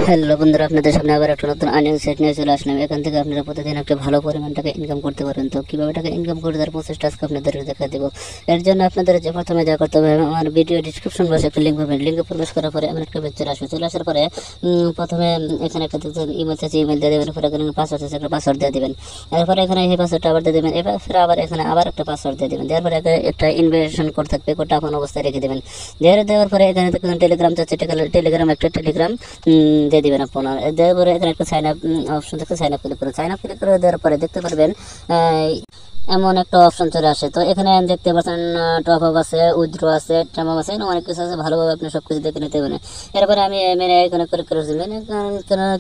Hello বন্ধুরা, আপনাদের সামনে আবার একটা নতুন আর্নিং সেট নিয়ে চলে আসলাম। এখান থেকে আপনারা প্রতিদিন একটা ভালো পরিমাণ টাকা ইনকাম করতে পারবেন। তো কীভাবে টাকা ইনকাম করে তার প্রসেসটা আজকে আপনাদের দেখা দেবো। এর জন্য আপনাদের যে প্রথমে যা করতে হবে, আমার ভিডিও ডিসক্রিপশন বক্সে একটা লিঙ্ক পাবেন। লিঙ্কে প্রবেশ করার পরে এমন একটা পেজ চলে আসবে। চলে আসার পরে প্রথমে এখানে একটা ইমেল আছে, ইমেল দিয়ে দেবেন। এরপরে এখানে পাসওয়ার্ড আছে, একটা পাসওয়ার্ড দিয়ে দেবেন। এরপরে এখানে এই পাসওয়ার্ডটা আবার দিয়ে দেবেন। এরপরে আবার এখানে আবার একটা পাসওয়ার্ড দিয়ে দেবেন। দেওয়ার পরে একটা ইনভিটেশন কোড থাকবে, কোডটা আপন অবস্থায় রেখে দেবেন। দেওয়ার পরে এখানে দেখবেন টেলিগ্রাম চাচ্ছে, টেলিগ্রাম দিয়ে দিবেন আপনার। দেওয়ার পরে এখানে একটা সাইন আপ অপশন থাকে, সাইন আপ ক্লিক করুন। সাইন আপ ক্লিক করে দেওয়ার পরে দেখতে পারবেন এমন একটা অপশন চলে আসে। তো এখানে দেখতে পাচ্ছেন টপ আপ আছে, উইথড্র আছে, টাইম আছে, অনেক কিছু আছে। ভালোভাবে আপনি সব কিছু দেখে নিতে পারেন। এরপরে আমি এখানে ক্লিক করে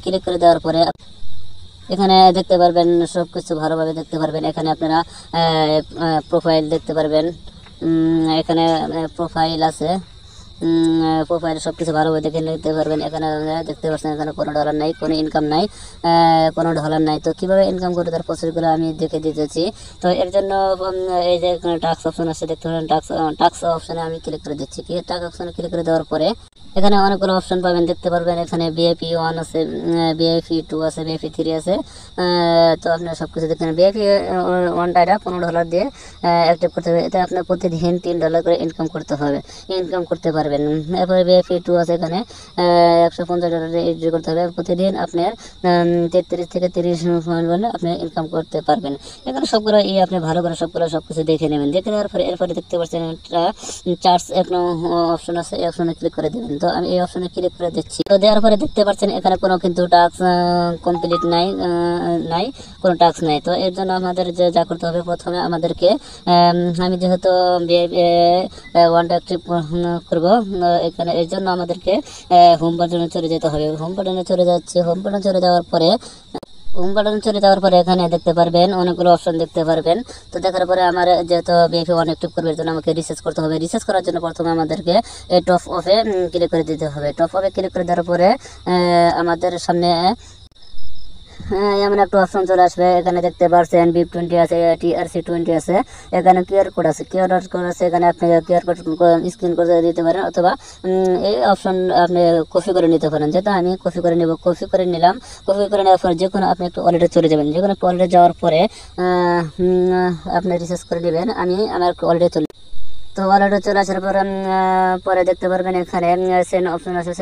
ক্লিক করে দেওয়ার পরে এখানে দেখতে পারবেন সব কিছু ভালোভাবে দেখতে পারবেন। এখানে আপনারা প্রোফাইল দেখতে পারবেন। এখানে প্রোফাইল আছে, প্রোফাইল সব কিছু ভালোভাবে দেখে নিতে পারবেন। এখানে দেখতে পাচ্ছেন এখানে কোনো ডলার নাই, কোনো ইনকাম নাই, কোনো ডলার নাই। তো কীভাবে ইনকাম করে তার প্রসেসগুলো আমি দেখে দিতেছি। তো এর জন্য এই যে এখানে টাস্ক অপশন আছে, দেখতে পারেন টাস্ক অপশানে আমি ক্লিক করে দিচ্ছি। টাস্ক অপশানে ক্লিক করে দেওয়ার পরে এখানে অনেকগুলো অপশন পাবেন, দেখতে পারবেন। এখানে বিআইপি 1 আছে, বিআইপি 2 আছে, বিআইপি 3 আছে। তো আপনারা সব কিছু দেখতে পারেন। বিআইপি 1টা এটা $15 দিয়ে অ্যাক্টিভ করতে হবে। এতে আপনার প্রতিদিন $3 করে ইনকাম করতে হবে, ইনকাম করতে পারবেন। এরপরে বিআইপি 2 আছে, এখানে $150 এন্ট্রি করতে হবে। প্রতিদিন আপনার 33 থেকে 30 পয়েন্ট বলে আপনি ইনকাম করতে পারবেন। এখানে সবগুলো আপনি ভালো করে সব কিছু দেখে নেবেন। দেখে নেওয়ার পরে এরপরে দেখতে পাচ্ছেন একটা চার্জ একটা অপশন আছে, এই অপশনে ক্লিক করে দেবেন। তো আমি এই অপশনে ক্লিক করে দিচ্ছি। তো দেওয়ার পরে দেখতে পাচ্ছেন এখানে কোনো কিন্তু টাস্ক কমপ্লিট নাই, কোনো টাস্ক নাই। তো এর জন্য আমাদের যা করতে হবে, প্রথমে আমাদেরকে আমি যেহেতু 1টা অ্যাক্টিভ করবো, এখানে এর জন্য আমাদেরকে হোম বাটনে চলে যেতে হবে। হোম বাটনে চলে যাচ্ছে। হোম বাটনে চলে যাওয়ার পরে এখানে দেখতে পারবেন অনেকগুলো অপশন দেখতে পারবেন। তো দেখার পরে আমার যেহেতু বিএফি 1 অ্যাক্টিভ করবে, এর জন্য আমাকে রিসার্চ করতে হবে। রিসার্চ করার জন্য প্রথমে আমাদেরকে এই টপ অফে ক্লিক করে দিতে হবে। টপ অফে ক্লিক করে দেওয়ার পরে আমাদের সামনে এমন একটা অপশন চলে আসবে। এখানে দেখতে পাচ্ছেন BIP 20 আছে, TRC 20 আছে। এখানে কিউআর কোড আছে, এখানে আপনি কিউআর কোড স্ক্রিন করে দিতে পারেন, অথবা এই অপশন আপনি কপি করে নিতে পারেন। যেটা আমি কপি করে নিব, কপি করে নিলাম। কপি করে নেওয়ার পরে যে কোনো আপনি একটু ওয়ালেটে চলে যাবেন। যে কোনো ওয়ালেটে যাওয়ার পরে আপনি রিসার্চ করে নেবেন। আমি আমার ওয়ালেটে চলে, তো ওয়ালেটে চলে আসার পরে দেখতে পারবেন এখানে সেন্ড অপশন আছে।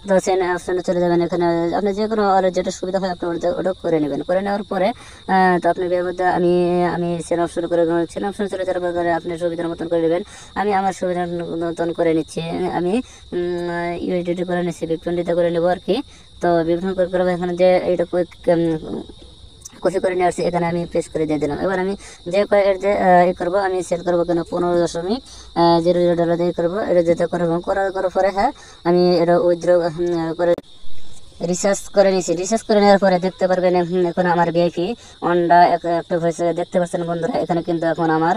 তো সেন্ড অপশনে চলে যাবেন। এখানে আপনি যে কোনো ওয়ালেট যেটা সুবিধা হয় আপনি ওটা করে নেবেন। করে নেওয়ার পরে তো আপনি মধ্যে আমি সেন্ড অপশন চলে যাওয়ার পরে আপনি সুবিধার মতন করে নেবেন। আমি আমার সুবিধার মতন করে নিচ্ছি। আমি ইউএসডিটি করে নিচ্ছি, BIP 20 করে নেবো আর কি। তো বিভিন্ন করে এখানে যে এইটা কপি করে নিয়ে আসছি, এখানে আমি পেস্ট করে দিয়ে দিলাম। এবার আমি যে কয়ের যে করবো, আমি সেল করবো কেন $15.00 দিয়ে করবো। এটা যেটা করার পরে আমি এটা উইথড্র করে রিসার্চ করে নিয়েছি। রিসার্চ করে নেওয়ার পরে দেখতে পারবেন এখন আমার বিআইপি 1টা অ্যাক্টিভ হয়েছে। দেখতে পাচ্ছেন বন্ধুরা, এখানে কিন্তু এখন আমার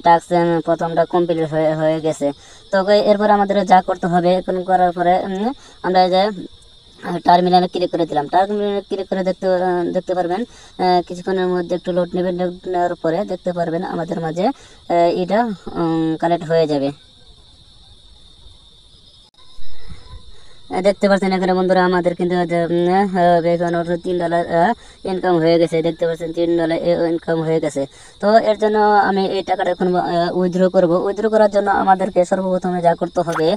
টাস্ক প্রথমটা কমপ্লিট হয়ে গেছে। তো এরপর আমাদের যা করতে হবে, এখন করার পরে আমরা যে টার্মিনালে ক্লিক করে দিলাম। টার্মিনালে ক্লিক করে দেখতে পারবেন কিছুক্ষণের মধ্যে একটু লোড নেবেন। নেওয়ার পরে দেখতে পারবেন আমাদের মাঝে এটা কালেক্ট হয়ে যাবে। দেখতে পাচ্ছেন এখানে বন্ধুরা আমাদের কিন্তু $3 ইনকাম হয়ে গেছে। দেখতে পাচ্ছেন $3 ইনকাম হয়ে গেছে। তো এর জন্য আমি এই টাকাটা এখন উইথড্র করব। উইথড্র করার জন্য আমাদেরকে সর্বপ্রথমে যা করতে হবে,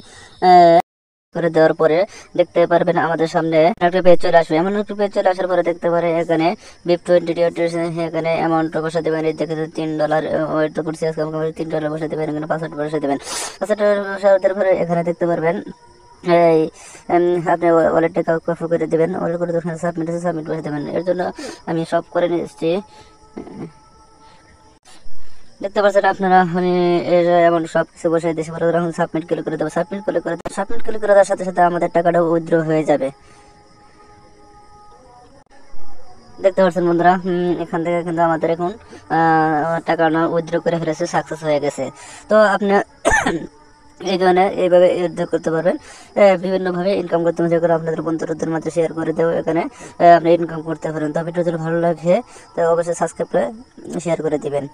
করে দেওয়ার পরে দেখতে পারবেন আমাদের সামনে একটা পেজ চলে আসবে। এমন একটা পেজ চলে আসার পরে দেখতে পারে এখানে BIP 20 এখানে অ্যামাউন্ট বসা দেবেন। দেখে $3 ওয়েট করছি, আজকে আমাকে $3 বসা দেবেন। এখানে পাসওয়ার্ড বসা দেবেন। পাসওয়ার্ড বসা দেওয়ার পরে এখানে দেখতে পারবেন এই আপনি ওয়ালেটটা কপি করে দেবেন। ওয়ালেট করে দেবেন, সাবমিট বসে দেবেন। এর জন্য আমি সব করে নিচ্ছি। দেখতে পাচ্ছেন আপনারা এমন সব কিছু বসে দিয়েছি। সাবমিট ক্লিক করে দেবো। সাবমিট ক্লিক করে দেওয়ার সাথে সাথে আমাদের টাকাটা উইথড্র হয়ে যাবে। দেখতে পাচ্ছেন বন্ধুরা, এখান থেকে কিন্তু আমাদের এখন টাকা উইথড্র করে ফেলেছে, সাকসেস হয়ে গেছে। তো আপনি এইখানে এইভাবে উইথড্র করতে পারবেন, বিভিন্নভাবে ইনকাম করতে পারবেন। যেগুলো আপনাদের বন্ধুদের মাঝে শেয়ার করে দেবো, এখানে আপনি ইনকাম করতে পারেন। তো ভিডিও যদি ভালো লাগে তো অবশ্যই সাবস্ক্রাইব করে শেয়ার করে দিবেন।